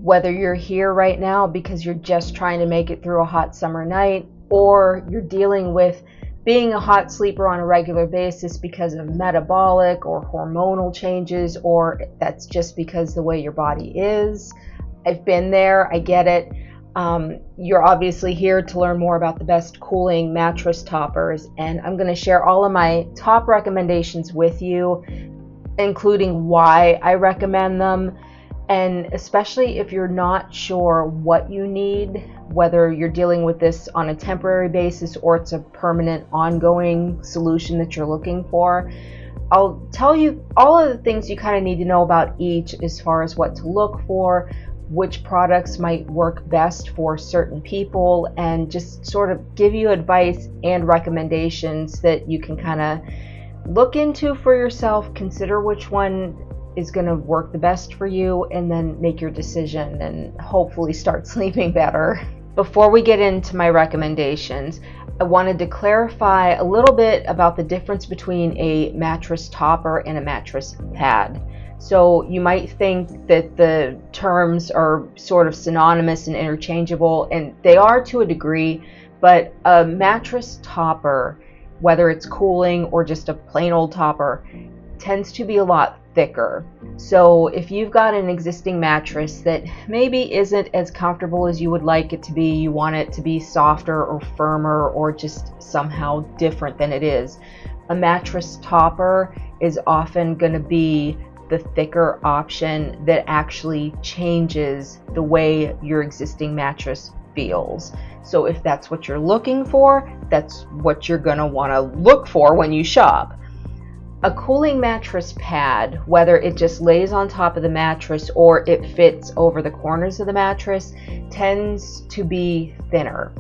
Whether you're here right now because you're just trying to make it through a hot summer night, or you're dealing with being a hot sleeper on a regular basis because of metabolic or hormonal changes, or that's just because the way your body is. I've been there, I get it. You're obviously here to learn more about the best cooling mattress toppers, and I'm going to share all of my top recommendations with you, including why I recommend them. And especially if you're not sure what you need, whether you're dealing with this on a temporary basis or it's a permanent, ongoing solution that you're looking for, I'll tell you all of the things you kind of need to know about each as far as what to look for, which products might work best for certain people, and just sort of give you advice and recommendations that you can kind of look into for yourself, consider which one is going to work the best for you, and then make your decision and hopefully start sleeping better. Before we get into my recommendations, I wanted to clarify a little bit about the difference between a mattress topper and a mattress pad. So you might think that the terms are sort of synonymous and interchangeable, and they are to a degree, but a mattress topper, whether it's cooling or just a plain old topper, tends to be a lot thicker. So if you've got an existing mattress that maybe isn't as comfortable as you would like it to be, you want it to be softer or firmer or just somehow different than it is, a mattress topper is often going to be the thicker option that actually changes the way your existing mattress feels. So if that's what you're looking for, that's what you're going to want to look for when you shop. A cooling mattress pad, whether it just lays on top of the mattress or it fits over the corners of the mattress, tends to be thinner.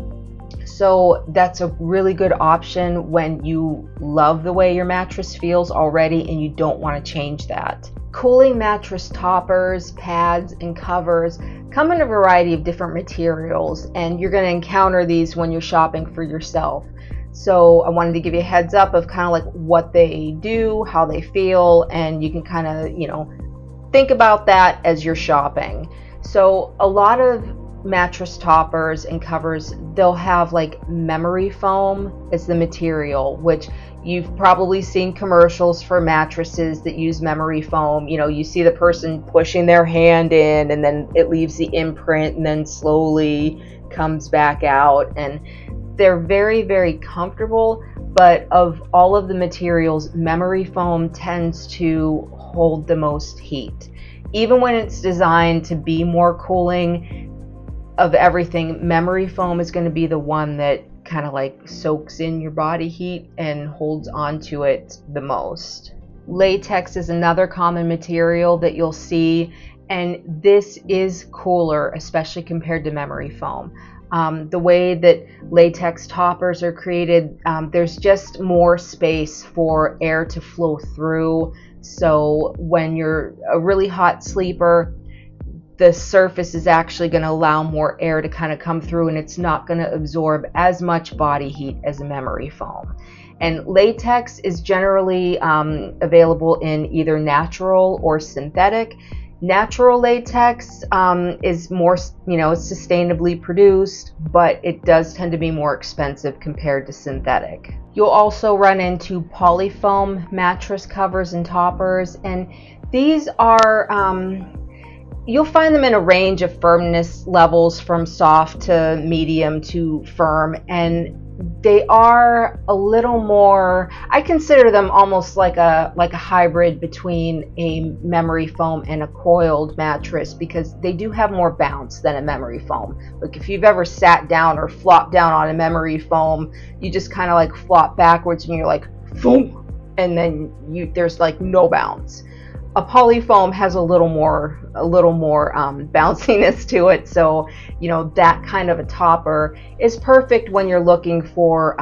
So that's a really good option when you love the way your mattress feels already and you don't want to change that. Cooling mattress toppers, pads, and covers come in a variety of different materials, and you're going to encounter these when you're shopping for yourself. So I wanted to give you a heads up of kind of like what they do, how they feel, and you can kind of, think about that as you're shopping. So a lot of mattress toppers and covers, they'll have like memory foam as the material, which you've probably seen commercials for mattresses that use memory foam. You see the person pushing their hand in and then it leaves the imprint and then slowly comes back out, and they're very, very comfortable, but of all of the materials, memory foam tends to hold the most heat. Even when it's designed to be more cooling, of everything, memory foam is going to be the one that kind of like soaks in your body heat and holds onto it the most. Latex is another common material that you'll see, and this is cooler, especially compared to memory foam. The way that latex toppers are created, there's just more space for air to flow through. So when you're a really hot sleeper, the surface is actually going to allow more air to kind of come through, and it's not going to absorb as much body heat as a memory foam. And latex is generally available in either natural or synthetic. Natural latex is more, it's sustainably produced, but it does tend to be more expensive compared to synthetic. You'll also run into polyfoam mattress covers and toppers, and these are, you'll find them in a range of firmness levels from soft to medium to firm, and they are a little more, I consider them almost like a hybrid between a memory foam and a coiled mattress, because they do have more bounce than a memory foam. Like if you've ever sat down or flopped down on a memory foam, you just kind of like flop backwards and you're like, boom, and then there's like no bounce. A polyfoam has a little more bounciness to it, so that kind of a topper is perfect when you're looking for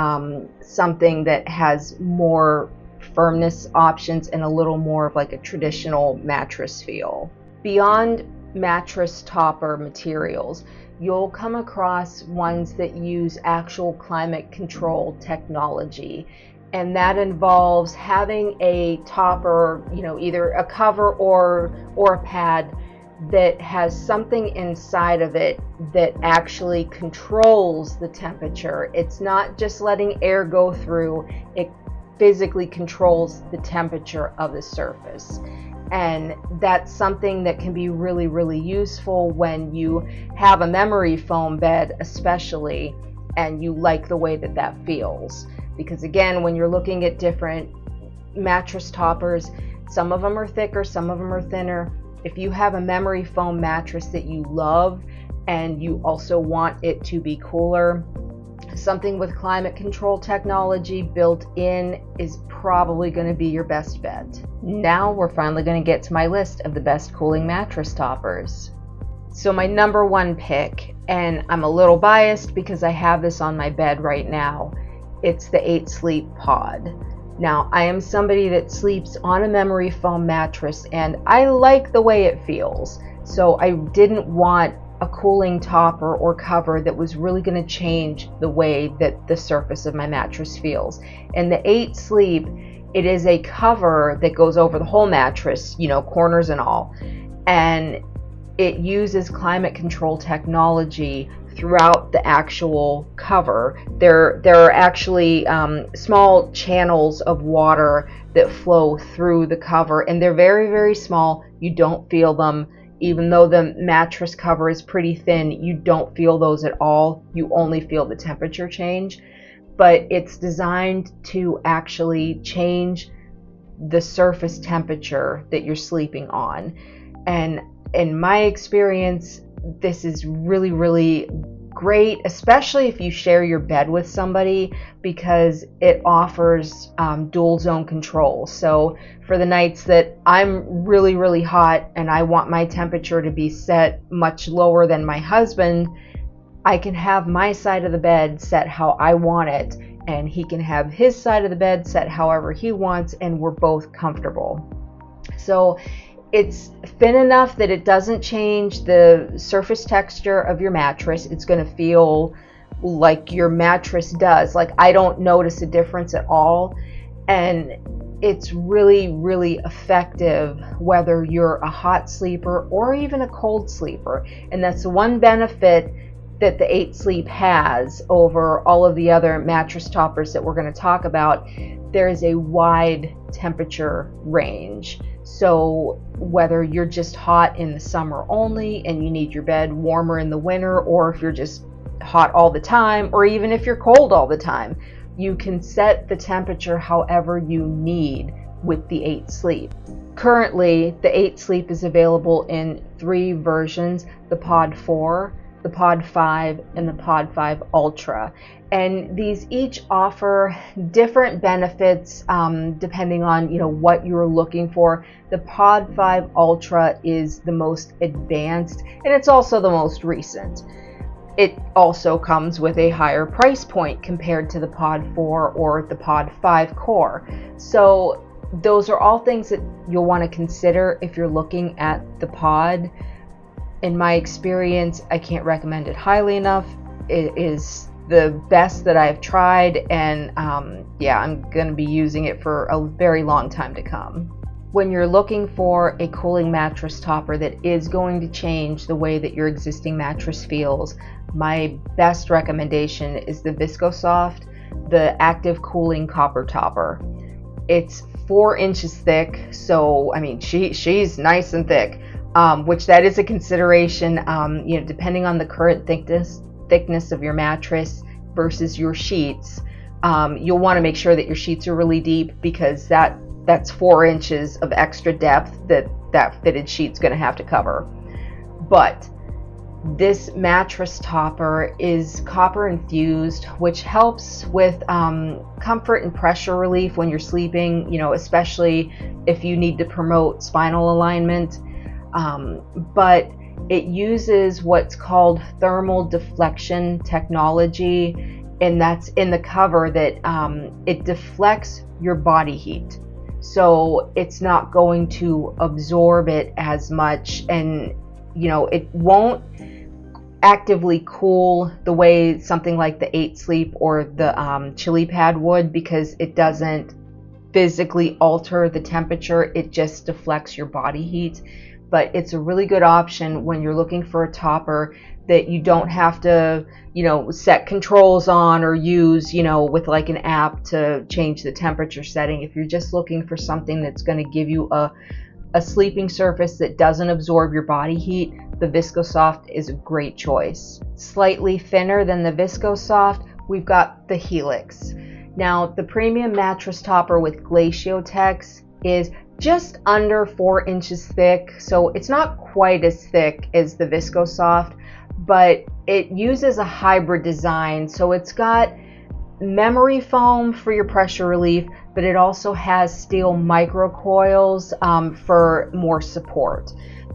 something that has more firmness options and a little more of like a traditional mattress feel. Beyond mattress topper materials, you'll come across ones that use actual climate control technology. And that involves having a topper, either a cover or a pad that has something inside of it that actually controls the temperature. It's not just letting air go through, it physically controls the temperature of the surface. And that's something that can be really, really useful when you have a memory foam bed, especially, and you like the way that that feels. Because again, when you're looking at different mattress toppers, some of them are thicker, some of them are thinner. If you have a memory foam mattress that you love and you also want it to be cooler, something with climate control technology built in is probably going to be your best bet. Now we're finally going to get to my list of the best cooling mattress toppers. So my number one pick, and I'm a little biased because I have this on my bed right now, it's the EightLe Pod. Now, I am somebody that sleeps on a memory foam mattress and I like the way it feels. So I didn't want a cooling topper or cover that was really going to change the way that the surface of my mattress feels. And the EightLe, it is a cover that goes over the whole mattress, you know, corners and all. And it uses climate control technology throughout the actual cover. There are actually small channels of water that flow through the cover, and they're very, very small. You don't feel them. Even though the mattress cover is pretty thin, you don't feel those at all. You only feel the temperature change. But it's designed to actually change the surface temperature that you're sleeping on. And in my experience, this is really, really great, especially if you share your bed with somebody, because it offers dual zone control. So for the nights that I'm really, really hot and I want my temperature to be set much lower than my husband, I can have my side of the bed set how I want it, and he can have his side of the bed set however he wants, and we're both comfortable. So it's thin enough that it doesn't change the surface texture of your mattress. It's going to feel like your mattress does. Like, I don't notice a difference at all. And it's really, really effective whether you're a hot sleeper or even a cold sleeper. And that's the one benefit that the EightLe has over all of the other mattress toppers that we're going to talk about. There is a wide temperature range. So whether you're just hot in the summer only and you need your bed warmer in the winter, or if you're just hot all the time, or even if you're cold all the time, you can set the temperature however you need with the EightLe. Currently, the EightLe is available in 3 versions: the Pod 4, the Pod 5, and the Pod 5 Ultra. And these each offer different benefits depending on, you know, what you're looking for. The Pod 5 Ultra is the most advanced, and it's also the most recent. It also comes with a higher price point compared to the Pod 4 or the Pod 5 Core. So those are all things that you'll want to consider if you're looking at the Pod. In my experience, I can't recommend it highly enough. It is the best that I've tried, and yeah, I'm going to be using it for a very long time to come. When you're looking for a cooling mattress topper that is going to change the way that your existing mattress feels, my best recommendation is the Visco Soft, the active cooling copper topper. It's 4 inches thick, so I mean, she's nice and thick, which that is a consideration, you know, depending on the current thickness of your mattress versus your sheets. You'll want to make sure that your sheets are really deep, because that's 4 inches of extra depth that fitted sheet's going to have to cover. But this mattress topper is copper infused, which helps with comfort and pressure relief when you're sleeping, you know, especially if you need to promote spinal alignment. But it uses what's called thermal deflection technology, and that's in the cover, that it deflects your body heat. So it's not going to absorb it as much, and you know, it won't actively cool the way something like the EightLe or the Chili Pad would, because it doesn't physically alter the temperature. It just deflects your body heat. but it's a really good option when you're looking for a topper that you don't have to, set controls on or use, with like an app to change the temperature setting. If you're just looking for something that's going to give you a sleeping surface that doesn't absorb your body heat, the Visco Soft is a great choice. Slightly thinner than the Visco Soft, we've got the Helix. Now, the premium mattress topper with Glaciotech is just under 4 inches thick, so it's not quite as thick as the Visco Soft, but it uses a hybrid design. So it's got memory foam for your pressure relief, but it also has steel microcoils for more support.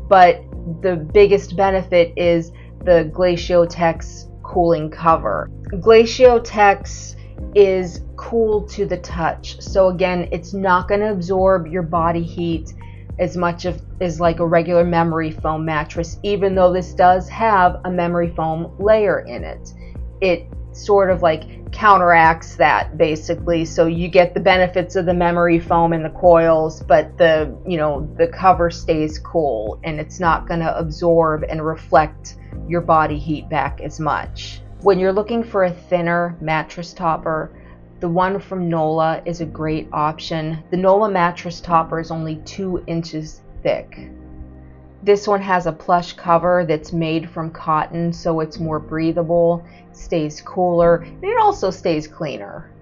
But the biggest benefit is the Glaciotech cooling cover. Glaciotech is cool to the touch, so again, it's not going to absorb your body heat as much as like a regular memory foam mattress, even though this does have a memory foam layer in it. It sort of like counteracts that basically, so you get the benefits of the memory foam and the coils, but the cover stays cool and it's not going to absorb and reflect your body heat back as much. When you're looking for a thinner mattress topper, the one from Nola is a great option. The Nola mattress topper is only 2 inches thick. This one has a plush cover that's made from cotton, so it's more breathable, stays cooler, and it also stays cleaner.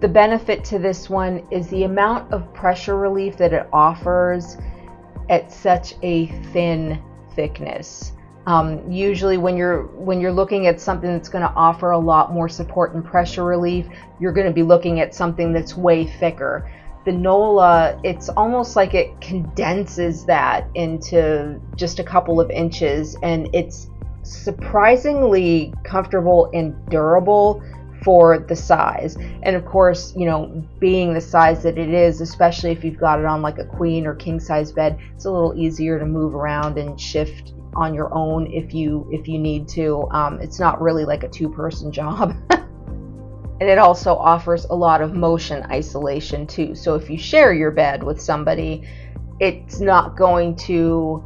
The benefit to this one is the amount of pressure relief that it offers at such a thin thickness. Usually when you're looking at something that's going to offer a lot more support and pressure relief, you're going to be looking at something that's way thicker. The Nola, it's almost like it condenses that into just a couple of inches, and it's surprisingly comfortable and durable for the size. And of course, being the size that it is, especially if you've got it on like a queen or king size bed, it's a little easier to move around and shift on your own if you need to. It's not really like a two-person job. And it also offers a lot of motion isolation too. So if you share your bed with somebody, it's not going to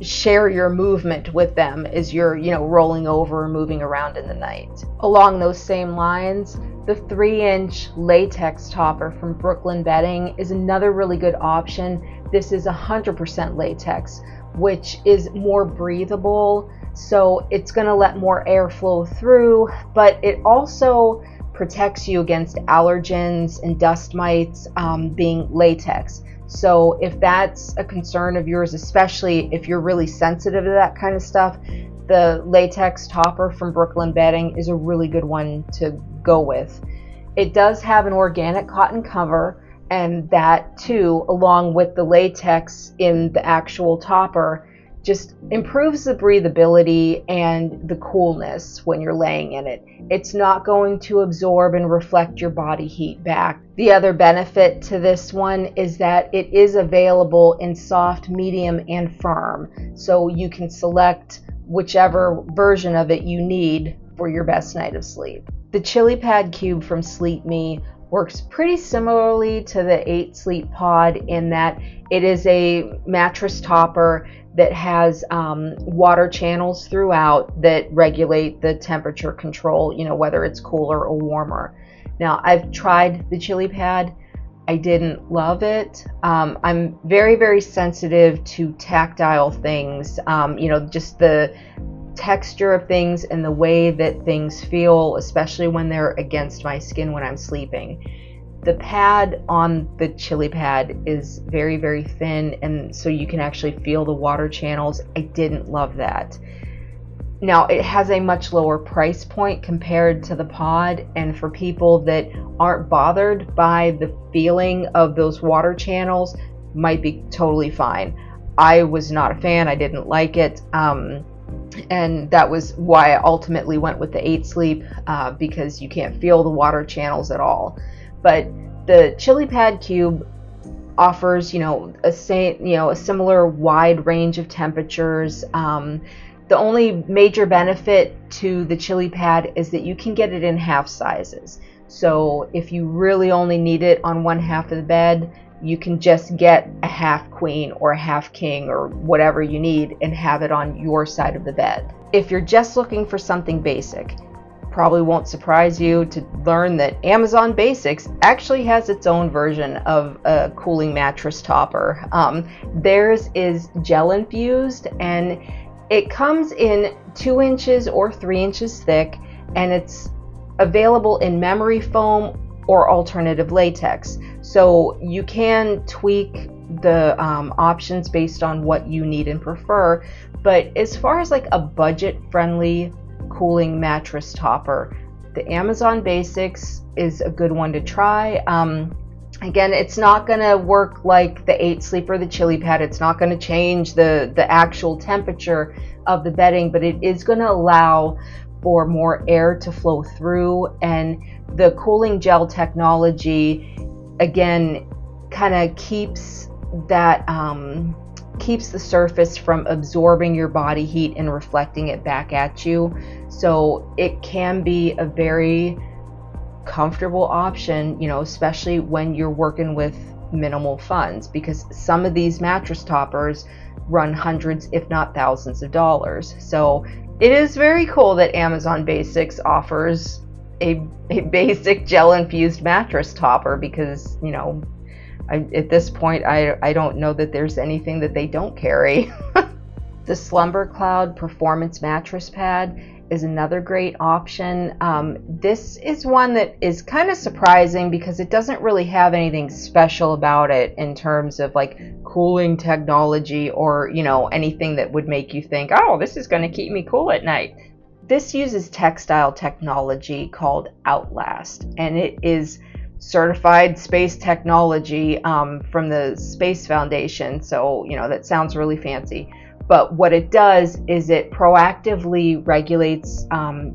share your movement with them as you're, rolling over or moving around in the night. Along those same lines, the 3-inch latex topper from Brooklyn Bedding is another really good option. This is 100% latex, which is more breathable, so it's going to let more air flow through, but it also protects you against allergens and dust mites, being latex. So if that's a concern of yours, especially if you're really sensitive to that kind of stuff, the latex topper from Brooklyn Bedding is a really good one to go with. It does have an organic cotton cover, and that too, along with the latex in the actual topper, just improves the breathability and the coolness when you're laying in it. It's not going to absorb and reflect your body heat back. The other benefit to this one is that it is available in soft, medium, and firm, so you can select whichever version of it you need for your best night of sleep. The Chili Pad Cube from SleepMe works pretty similarly to the EightLe Pod in that it is a mattress topper that has water channels throughout that regulate the temperature control, whether it's cooler or warmer. Now, I've tried the Chili Pad. I didn't love it. I'm very, very sensitive to tactile things, just the texture of things and the way that things feel, especially when they're against my skin when I'm sleeping. The pad on the Chili Pad is very, very thin, and so you can actually feel the water channels. I didn't love that. Now, it has a much lower price point compared to the Pod, and for people that aren't bothered by the feeling of those water channels, might be totally fine. I was not a fan. I didn't like it. And that was why I ultimately went with the EightSleep, because you can't feel the water channels at all. But the Chili Pad Cube offers, a similar wide range of temperatures. The only major benefit to the Chili Pad is that you can get it in half sizes. So if you really only need it on one half of the bed, you can just get a half queen or a half king or whatever you need and have it on your side of the bed. If you're just looking for something basic, probably won't surprise you to learn that Amazon Basics actually has its own version of a cooling mattress topper. Theirs is gel infused, and it comes in 2 inches or 3 inches thick, and it's available in memory foam or alternative latex. So you can tweak the options based on what you need and prefer. But as far as like a budget-friendly cooling mattress topper, the Amazon Basics is a good one to try. Again, it's not going to work like the 8Sleep or the Chili Pad. It's not going to change the actual temperature of the bedding, but it is going to allow for more air to flow through, and the cooling gel technology again kind of keeps that keeps the surface from absorbing your body heat and reflecting it back at you. So it can be a very comfortable option, you know, especially when you're working with minimal funds, because some of these mattress toppers run hundreds if not thousands of dollars. So it is very cool that Amazon Basics offers a basic gel infused mattress topper, because, you know, at this point I don't know that there's anything that they don't carry. The Slumber Cloud Performance Mattress Pad is another great option. This is one that is kind of surprising because it doesn't really have anything special about it in terms of like cooling technology or, you know, anything that would make you think, oh, this is going to keep me cool at night. This uses textile technology called Outlast, and it is certified space technology from the Space Foundation. So, you know, that sounds really fancy. But what it does is it proactively regulates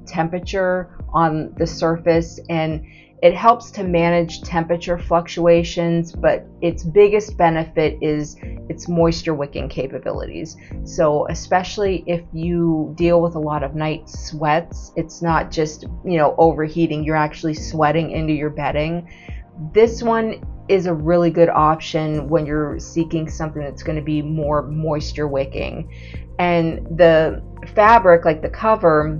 temperature on the surface, and it helps to manage temperature fluctuations, but its biggest benefit is its moisture wicking capabilities. So especially if you deal with a lot of night sweats, it's not just, you know, overheating, you're actually sweating into your bedding. This one is a really good option when you're seeking something that's going to be more moisture wicking. And the fabric, like the cover,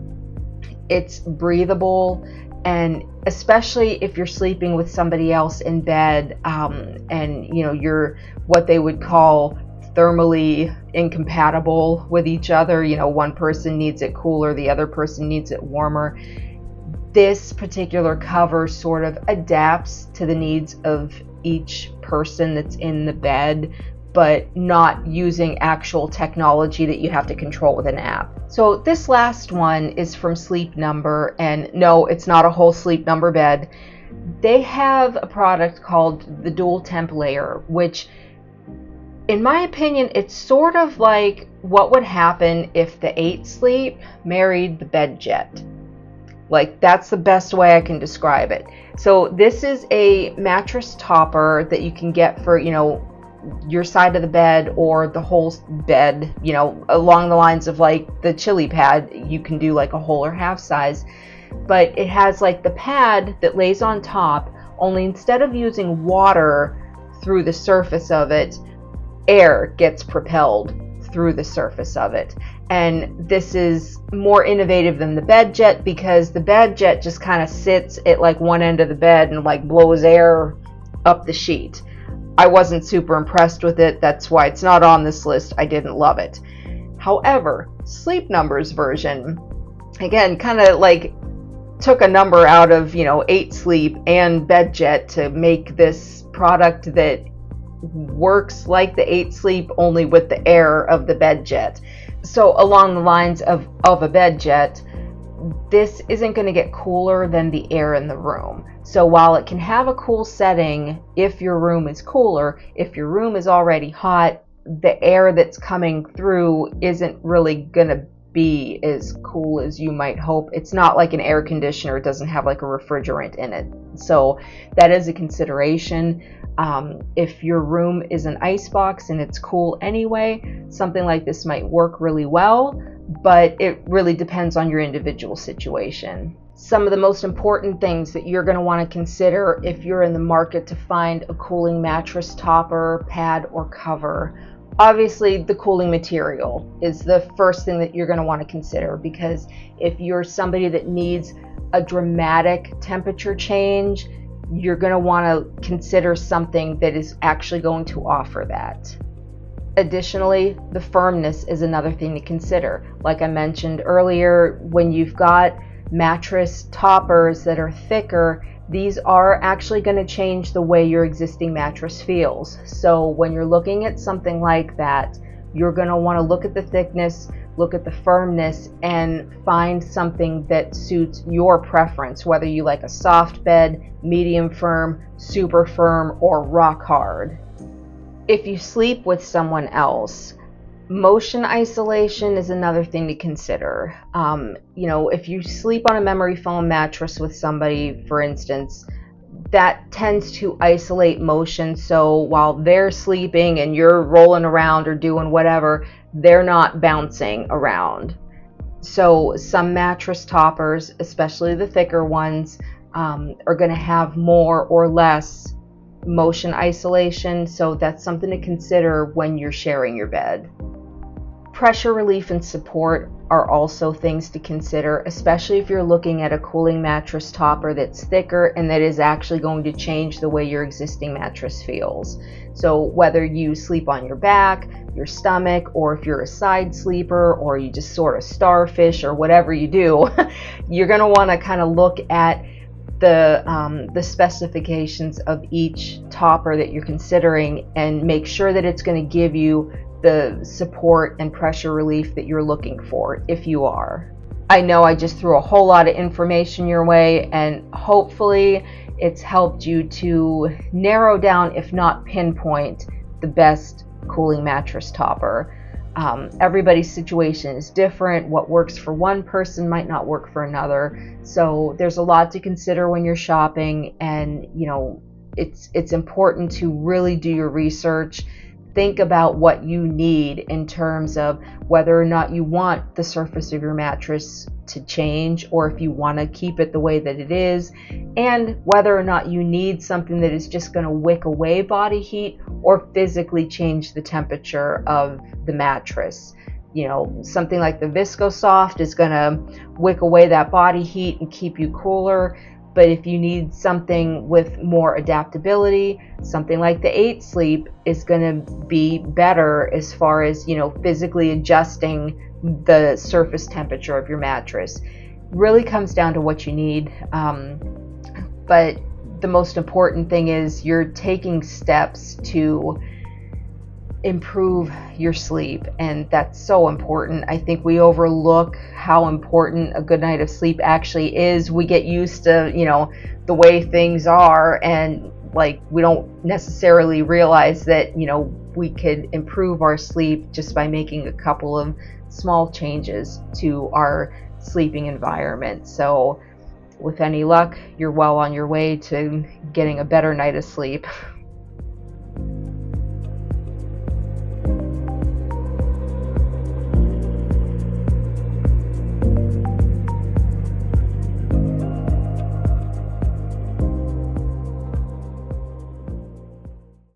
it's breathable, and especially if you're sleeping with somebody else in bed, and you know, you're what they would call thermally incompatible with each other, you know, one person needs it cooler, the other person needs it warmer. This particular cover sort of adapts to the needs of each person that's in the bed, but not using actual technology that you have to control with an app. So this last one is from Sleep Number, and no, it's not a whole Sleep Number bed. They have a product called the Dual Temp Layer, which in my opinion, it's sort of like what would happen if the 8Sleep married the Bed Jet. Like, that's the best way I can describe it. So this is a mattress topper that you can get for, you know, your side of the bed or the whole bed, you know, along the lines of like the Chili Pad, you can do like a whole or half size. But it has like the pad that lays on top, only instead of using water through the surface of it, air gets propelled through the surface of it. And this is more innovative than the Bed Jet, because the Bed Jet just kind of sits at like one end of the bed and like blows air up the sheet. I wasn't super impressed with it. That's why it's not on this list. I didn't love it. However, Sleep Number's version, again, kind of like took a number out of, you know, 8Sleep and Bed Jet to make this product that works like the 8Sleep, only with the air of the Bed Jet. So along the lines of a Bed Jet, this isn't going to get cooler than the air in the room. So while it can have a cool setting if your room is cooler, if your room is already hot, the air that's coming through isn't really going to be as cool as you might hope. It's not like an air conditioner. It doesn't have like a refrigerant in it. So that is a consideration. If your room is an icebox and it's cool anyway, something like this might work really well, but it really depends on your individual situation. Some of the most important things that you're going to want to consider if you're in the market to find a cooling mattress topper, pad, or cover. Obviously, the cooling material is the first thing that you're going to want to consider, because if you're somebody that needs a dramatic temperature change, you're going to want to consider something that is actually going to offer that. Additionally, the firmness is another thing to consider. Like I mentioned earlier, when you've got mattress toppers that are thicker, these are actually going to change the way your existing mattress feels. So when you're looking at something like that, you're going to want to look at the thickness, look at the firmness, and find something that suits your preference, whether you like a soft bed, medium firm, super firm, or rock hard. If you sleep with someone else, motion isolation is another thing to consider. If you sleep on a memory foam mattress with somebody, for instance, that tends to isolate motion. So while they're sleeping and you're rolling around or doing whatever, they're not bouncing around. So some mattress toppers, especially the thicker ones, are going to have more or less motion isolation. So that's something to consider when you're sharing your bed. Pressure relief and support are also things to consider, especially if you're looking at a cooling mattress topper that's thicker and that is actually going to change the way your existing mattress feels. So whether you sleep on your back, your stomach, or if you're a side sleeper, or you just sort of starfish, or whatever you do, you're going to want to kind of look at the specifications of each topper that you're considering and make sure that it's going to give you the support and pressure relief that you're looking for, if you are. I know I just threw a whole lot of information your way, and hopefully it's helped you to narrow down, if not pinpoint, the best cooling mattress topper. Everybody's situation is different. What works for one person might not work for another. So there's a lot to consider when you're shopping, and it's important to really do your research. Think about what you need in terms of whether or not you want the surface of your mattress to change, or if you want to keep it the way that it is, and whether or not you need something that is just going to wick away body heat or physically change the temperature of the mattress. Something like the Visco Soft is going to wick away that body heat and keep you cooler. But if you need something with more adaptability, something like the EightLe is going to be better as far as, physically adjusting the surface temperature of your mattress. Really comes down to what you need. But the most important thing is you're taking steps to improve your sleep, and that's so important. I think we overlook how important a good night of sleep actually is. We get used to the way things are, and we don't necessarily realize that we could improve our sleep just by making a couple of small changes to our sleeping environment. So with any luck, you're well on your way to getting a better night of sleep.